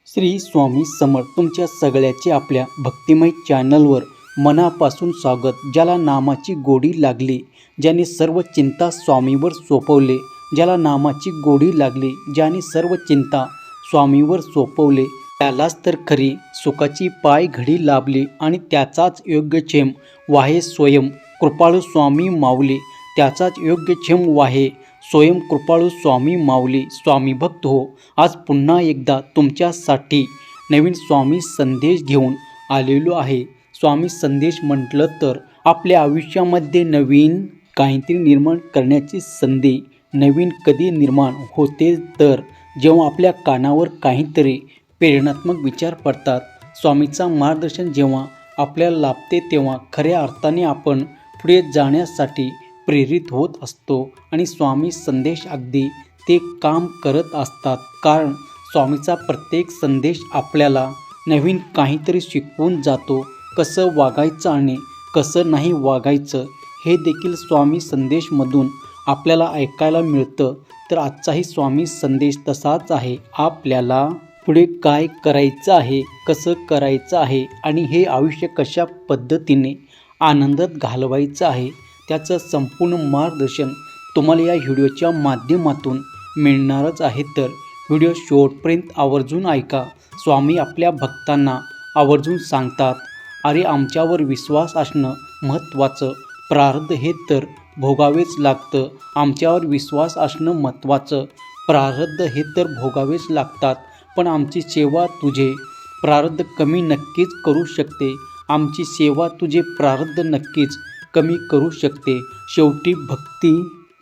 श्री स्वामी समर्थ तुमच्या सगळ्याचे आपल्या भक्तिमय चॅनलवर मनापासून स्वागत. ज्याला नामाची गोडी लागली, ज्याने सर्व चिंता स्वामीवर सोपवले, ज्याला नामाची गोडी लागली, ज्याने सर्व चिंता स्वामीवर सोपवले, त्यालाच तर खरी सुखाची पाय घडी लाभली आणि त्याचाच योग्यक्षेम वाहे स्वयं कृपाळू स्वामी माऊली. त्याचाच योग्यक्षेम वाहे स्वयं कृपाळू स्वामी माऊली. स्वामी भक्त हो, आज पुन्हा एकदा तुमच्यासाठी नवीन स्वामी संदेश घेऊन आलेलो आहे. स्वामी संदेश म्हटलं तर आपल्या आयुष्यामध्ये नवीन काहीतरी निर्माण करण्याची संधी नवीन कधी निर्माण होते तर जेव्हा आपल्या कानावर काहीतरी प्रेरणात्मक विचार पडतात. स्वामीचा मार्गदर्शन जेव्हा आपल्याला लाभते तेव्हा खऱ्या अर्थाने आपण पुढे जाण्यासाठी प्रेरित होत असतो आणि स्वामी संदेश अगदी ते काम करत असतात. कारण स्वामीचा प्रत्येक संदेश आपल्याला नवीन काहीतरी शिकवून जातो. कसं वागायचं आणि कसं नाही वागायचं हे देखील स्वामी संदेशमधून आपल्याला ऐकायला मिळतं. तर आजचाही स्वामी संदेश तसाच आहे. आपल्याला पुढे काय करायचं आहे, कसं करायचं आहे आणि हे आयुष्य कशा पद्धतीने आनंदात घालवायचं आहे त्याचं संपूर्ण मार्गदर्शन तुम्हाला या व्हिडिओच्या माध्यमातून मिळणारच आहे. तर व्हिडिओ शेवटपर्यंत आवर्जून ऐका. स्वामी आपल्या भक्तांना आवर्जून सांगतात, अरे आमच्यावर विश्वास असणं महत्त्वाचं, प्रारब्ध हे तर भोगावेच लागतं. आमच्यावर विश्वास असणं महत्त्वाचं, प्रारब्ध हे तर भोगावेच लागतात. पण आमची सेवा तुझे प्रारब्ध कमी नक्कीच करू शकते. आमची सेवा तुझे प्रारब्ध नक्कीच कमी करू शकते. शेवटी भक्ती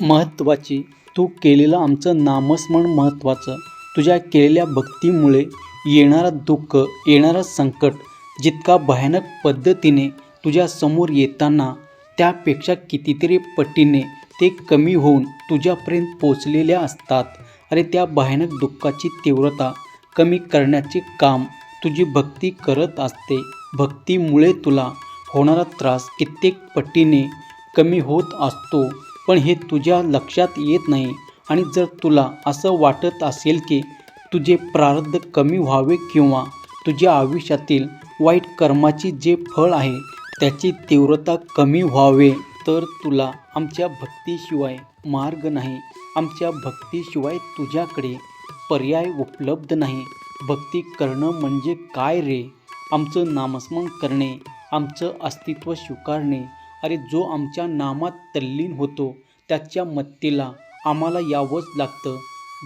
महत्त्वाची, तू केलेलं आमचं नामस्मरण महत्त्वाचं. तुझ्या केलेल्या भक्तीमुळे येणारं दुःख, येणारं संकट जितका भयानक पद्धतीने तुझ्या समोर येताना त्यापेक्षा कितीतरी पटीने ते कमी होऊन तुझ्यापर्यंत पोचलेल्या असतात. अरे त्या भयानक दुःखाची तीव्रता कमी करण्याचे काम तुझी भक्ती करत असते. भक्तीमुळे तुला होणारा त्रास कित्येक पटीने कमी होत असतो, पण हे तुझ्या लक्षात येत नाही. आणि जर तुला असं वाटत असेल की तुझे प्रारब्ध कमी व्हावे किंवा तुझ्या आयुष्यातील वाईट कर्माची जे फळ आहे त्याची तीव्रता कमी व्हावे, तर तुला आमच्या भक्तीशिवाय मार्ग नाही. आमच्या भक्तीशिवाय तुझ्याकडे पर्याय उपलब्ध नाही. भक्ती करणं म्हणजे काय रे? आमचं नामस्मरण करणे, आमचं अस्तित्व स्वीकारणे. अरे जो आमच्या नामात तल्लीन होतो त्याच्या मत्तीला आम्हाला यावंच लागतं.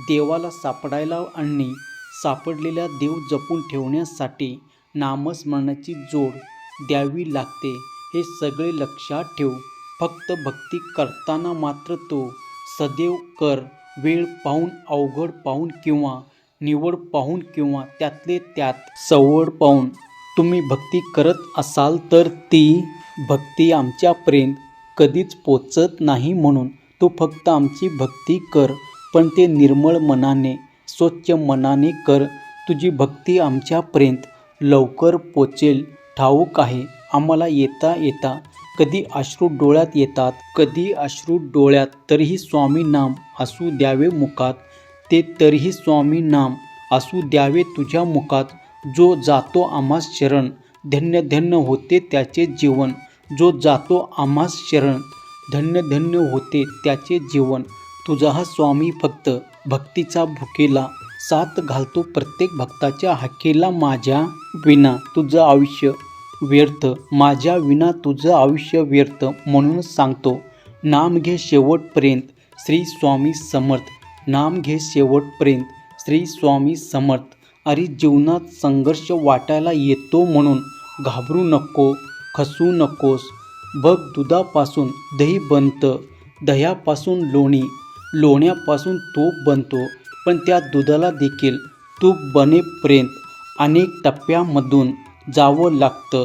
देवाला सापडायला आणि सापडलेला देव जपून ठेवण्यासाठी नामस्मरणाची जोड द्यावी लागते. हे सगळे लक्षात ठेव. फक्त भक्ती करताना मात्र तो सदैव कर. वेळ पाहून, अवघड पाहून किंवा निवड पाहून किंवा त्यातले त्यात सवड पाहून तुम्ही भक्ती करत असाल तर ती भक्ती आमच्यापर्यंत कधीच पोचत नाही. म्हणून तू फक्त आमची भक्ती कर, पण ते निर्मळ मनाने, स्वच्छ मनाने कर. तुझी भक्ती आमच्यापर्यंत लवकर पोचेल ठाऊक आहे. आम्हाला येता येता कधी अश्रू डोळ्यात येतात, कधी अश्रू डोळ्यात, तरीही स्वामी नाम असू द्यावे मुखात. ते तरीही स्वामी नाम असू द्यावे तुझ्या मुखात. जो जातो आम्हास शरण, धन्य धन्य होते त्याचे जीवन. जो जातो आम्हास शरण, धन्य धन्य होते त्याचे जीवन. तुझा हा स्वामी फक्त भक्तीचा भुकेला साथ घालतो प्रत्येक भक्ताच्या हाकेला. माझ्या विना तुझं आयुष्य व्यर्थ, माझ्या विना तुझं आयुष्य व्यर्थ. म्हणून सांगतो, नाम घे शेवटपर्यंत श्री स्वामी समर्थ. नाम घे शेवटपर्यंत श्री स्वामी समर्थ. अरे जीवनात संघर्ष वाटायला येतो म्हणून घाबरू नको, खचू नकोस. बघ दुधापासून दही बनतं, दह्यापासून लोणी, लोण्यापासून तूप बनतो. पण त्या दुधाला देखील तूप बनेपर्यंत अनेक टप्प्यामधून जावं लागतं.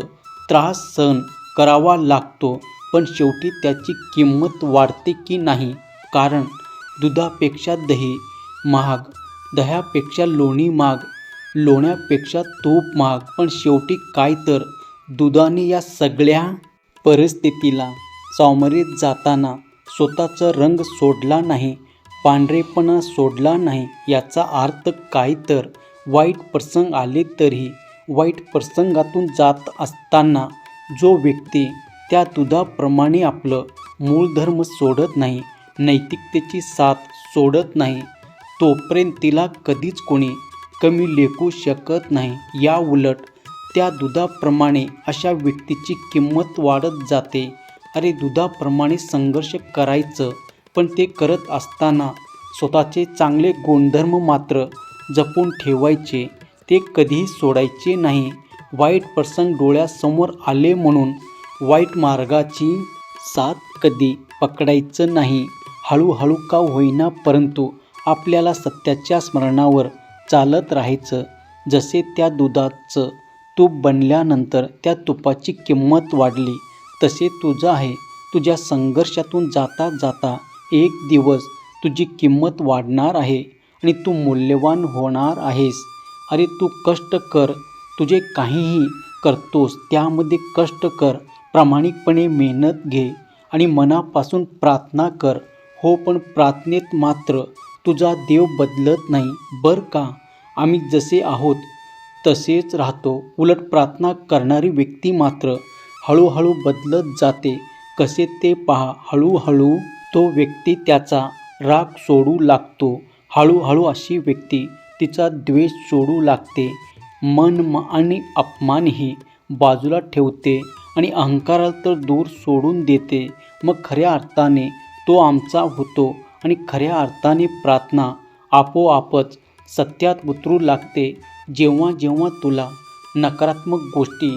त्रास सहन करावा लागतो, पण शेवटी त्याची किंमत वाढते की नाही? कारण दुधापेक्षा दही महाग, दह्यापेक्षा लोणी महाग, लोण्यापेक्षा तूप महाग. पण शेवटी काय तर दुधाने या सगळ्या परिस्थितीला सामोरे जाताना स्वतःचा रंग सोडला नाही, पांढरेपणा सोडला नाही. याचा अर्थ काय तर वाईट प्रसंग आले तरीही वाईट प्रसंगातून जात असताना जो व्यक्ती त्या दुधाप्रमाणे आपलं मूलधर्म सोडत नाही, नैतिकतेची साथ सोडत नाही, तोपर्यंत तिला कधीच कोणी कमी लेखू शकत नाही. या उलट त्या दुधाप्रमाणे अशा व्यक्तीची किंमत वाढत जाते. अरे दुधाप्रमाणे संघर्ष करायचं, पण ते करत असताना स्वतःचे चांगले गुणधर्म मात्र जपून ठेवायचे, ते कधीही सोडायचे नाही. वाईट प्रसंग डोळ्यासमोर आले म्हणून वाईट मार्गाची साथ कधी पकडायचं नाही. हळूहळू का होईना परंतु आपल्याला सत्याच्या स्मरणावर चालत राहायचं. जसे त्या दुधाचं तूप बनल्यानंतर त्या तुपाची किंमत वाढली, तसे तुझं आहे. तुझ्या संघर्षातून जाता जाता एक दिवस तुझी किंमत वाढणार आहे आणि तू मूल्यवान होणार आहेस. अरे तू कष्ट कर, तुझे काहीही करतोस त्यामध्ये कष्ट कर, प्रामाणिकपणे मेहनत घे आणि मनापासून प्रार्थना कर. हो, पण प्रार्थनेत मात्र तुझा देव बदलत नाही बरं का. आम्ही जसे आहोत तसेच राहतो. उलट प्रार्थना करणारी व्यक्ती मात्र हळूहळू बदलत जाते. कसे ते पहा. हळूहळू तो व्यक्ती त्याचा राग सोडू लागतो. हळूहळू अशी व्यक्ती तिचा द्वेष सोडू लागते. मन आणि अपमानही बाजूला ठेवते आणि अहंकाराला तर दूर सोडून देते. मग खऱ्या अर्थाने तो आमचा होतो आणि खऱ्या अर्थाने प्रार्थना आपोआपच सत्यात उतरू लागते. जेव्हा जेव्हा तुला नकारात्मक गोष्टी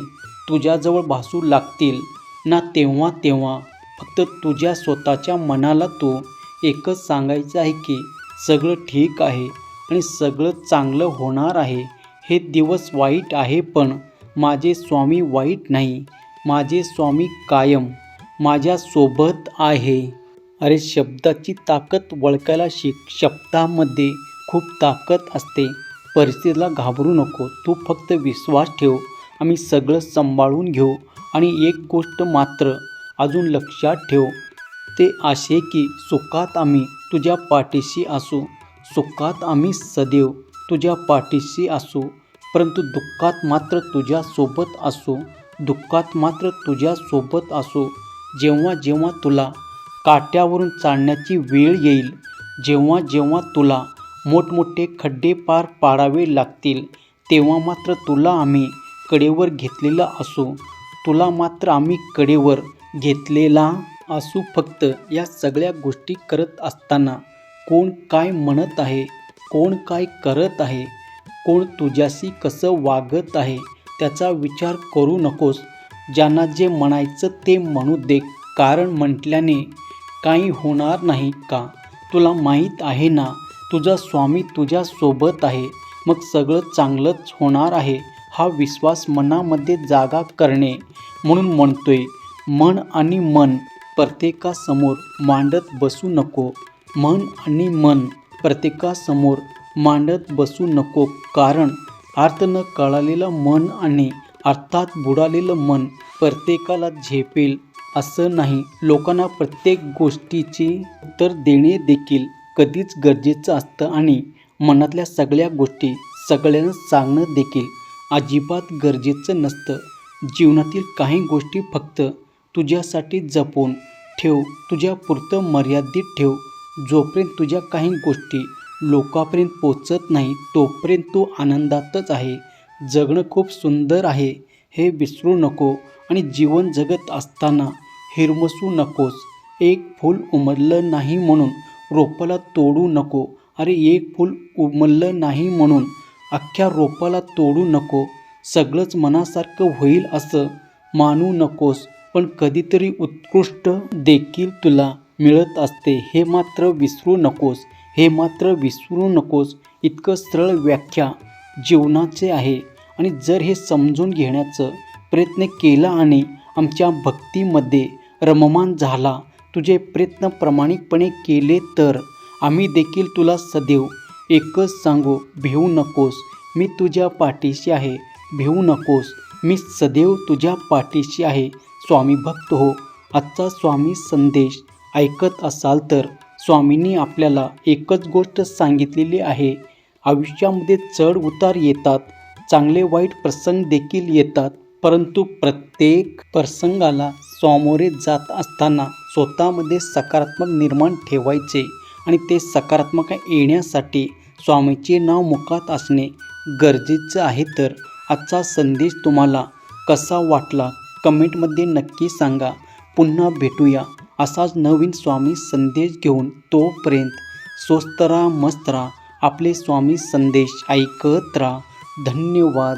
तुझ्याजवळ भासू लागतील ना, तेव्हा तेव्हा फक्त तुझ्या स्वतःच्या मनाला तू एकच सांगायचं आहे की सगळं ठीक आहे आणि सगळं चांगलं होणार आहे. हे दिवस वाईट आहे पण माझे स्वामी वाईट नाही. माझे स्वामी कायम माझ्यासोबत आहे. अरे शब्दाची ताकद ओळखायला शिक. शब्दामध्ये खूप ताकद असते. परिस्थितीला घाबरू नको, तू फक्त विश्वास ठेव. आम्ही सगळं सांभाळून घेऊ. आणि एक गोष्ट मात्र अजून लक्षात ठेव, ते असे की सुखात आम्ही तुझ्या पाठीशी असू. सुखात आम्ही सदैव तुझ्या पाठीशी असू, परंतु दुःखात मात्र तुझ्यासोबत असू. दुःखात मात्र तुझ्यासोबत असू. जेव्हा जेव्हा तुला काट्यावरून चालण्याची वेळ येईल, जेव्हा जेव्हा तुला मोठमोठे खड्डे पार पाडावे लागतील, तेव्हा मात्र तुला आम्ही कडेवर घेतलेला असू. तुला मात्र आम्ही कडेवर घेतलेला असू. फक्त या सगळ्या गोष्टी करत असताना कोण काय म्हणत आहे, कोण काय करत आहे, कोण तुझ्याशी कसं वागत आहे त्याचा विचार करू नकोस. ज्यांना जे म्हणायचं ते म्हणू दे, कारण म्हटल्याने काही होणार नाही का. तुला माहीत आहे ना, तुझा स्वामी तुझ्यासोबत आहे, मग सगळं चांगलंच होणार आहे. हा विश्वास मनामध्ये जागा करणे म्हणून म्हणतोय. मन आणि मन प्रत्येकासमोर मांडत बसू नको. मन आणि मन प्रत्येकासमोर मांडत बसू नको, कारण अर्थ न कळालेलं मन आणि अर्थात बुडालेलं मन प्रत्येकाला झेपेल असं नाही. लोकांना प्रत्येक गोष्टीची उत्तर देणे देखील कधीच गरजेचं असतं आणि मनातल्या सगळ्या गोष्टी सगळ्यांना सांगणं देखील अजिबात गरजेचं नसतं. जीवनातील काही गोष्टी फक्त तुझ्यासाठी जपून ठेव, तुझ्यापुरतं मर्यादित ठेव. जोपर्यंत तुझ्या काही गोष्टी लोकांपर्यंत पोचत नाही तोपर्यंत तू आनंदातच आहे. जगणं खूप सुंदर आहे हे विसरू नको आणि जीवन जगत असताना हिरमसू नकोस. एक फूल उमललं नाही म्हणून रोपाला तोडू नको. अरे एक फूल उमललं नाही म्हणून अख्ख्या रोपाला तोडू नको. सगळंच मनासारखं होईल असं मानू नकोस, पण कधीतरी उत्कृष्ट देखील तुला मिळत असते, हे मात्र विसरू नकोस. हे मात्र विसरू नकोस. इतकं सरळ व्याख्या जीवनाचे आहे. आणि जर हे समजून घेण्याचा प्रयत्न केला आणि आमच्या भक्तीमध्ये रममान झाला, तुझे प्रयत्न प्रामाणिकपणे केले, तर आम्ही देखील तुला सदैव एकच सांगू, भिवू नकोस. मी तुझ्या पाठीशी आहे, भिवू नकोस. मी सदैव तुझ्या पाठीशी आहे. स्वामी भक्त हो. आजचा स्वामी संदेश ऐकत असाल तर स्वामींनी आपल्याला एकच गोष्ट सांगितलेली आहे, आयुष्यामध्ये चढ उतार येतात, चांगले वाईट प्रसंग देखील येतात, परंतु प्रत्येक प्रसंगाला सामोरे जात असताना स्वतःमध्ये सकारात्मक निर्माण ठेवायचे आणि ते सकारात्मक येण्यासाठी स्वामीचे नाव मुखात असणे गरजेचं आहे. तर आजचा संदेश तुम्हाला कसा वाटला कमेंटमध्ये नक्की सांगा. पुन्हा भेटूया असाच नवीन स्वामी संदेश घेऊन. तोपर्यंत स्वस्त राहा, मस्त राहा. आपले स्वामी संदेश ऐकत राहा. धन्यवाद.